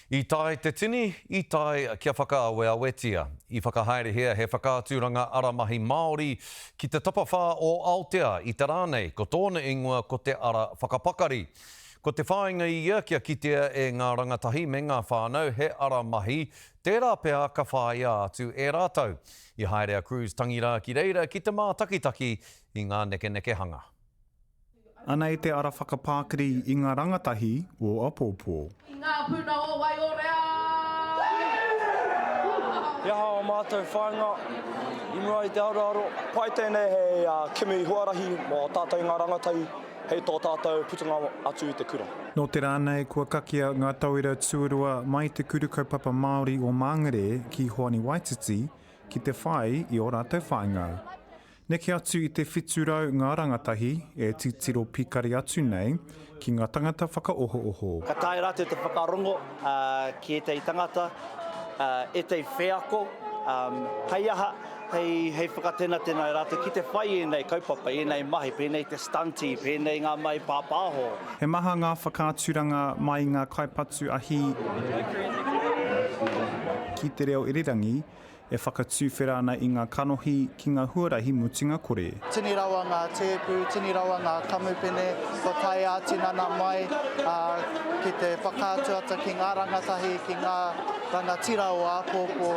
I tae te tini, i tae kia whakaawea wetia. I whakahaerehia he whakaaturanga aramahi Māori ki te tapawhā o Aotea i te rānei, ko tōna ingoa ko te ara whakapakari. Ko te whāinga i ia kia kitea e ngā rangatahi me ngā whānau he aramahi, tērā pēā ka whāia atu e rātau. I Haerea Cruise tangira ki reira ki te mātakitaki i ngā neke hanga. Ana i te ara whakapākari i ngā rangatahi o Apōpō. I ngā puna o Waiorea! Ia hao mātou whāinga, i mua i te aroaro. Pai tēnei hei kimi huarahi mō tātou ngā rangatahi, hei tō tātou putunga atu i te kura. Nō te rānei kua kakia ngā tauira tuarua mai te kuru kaupapa Māori o Māngere ki Hoani Waititi ki te whai i o rātou whāinga. Neke atu i te whiturau ngā rangatahi e titiro pikari atu nei ki ngā tangata whakaoho-oho. Ka tae rātou te whakarongo ki e tei tangata, e tei wheako, hei aha, hei whakatena tēnā rātou ki te whai e nei kaupapa, e nei mahi, pēnei te stunti, pēnei ngā mai pāpāho. He maha ngā whakaaturanga mai ngā kaipatu ahi ki te reo irirangi, e whakatūwhera ana i ngā kanohi ki ngā huarahi mutinga kore. Tini rawa ngā tēpu, tini rawa ngā kamupene, ko tae ātinana mai ki te whakātuata ki ngā rangatahi, ki ngā rangatira o Apōpō,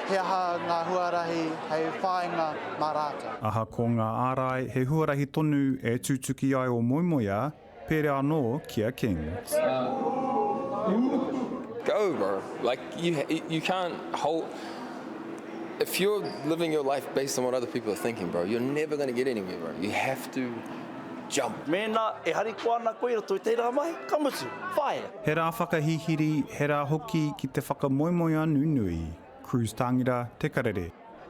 he aha ngā huarahi hei whāinga mā rātou. Aha ko ngā ārai he huarahi tonu e tūtuki ai o Moimoia, pere anō kia King. Go, bro. Like, you can't hold... If you're living your life based on what other people are thinking, bro, you're never going to get anywhere, bro. You have to jump. Mēnā, e hariko ana koe roto i teirā mai, kamutu, whae. He rā whakahihiri, he rā hoki ki te whakamoimoia nunui. Cruise Tangira, te karere.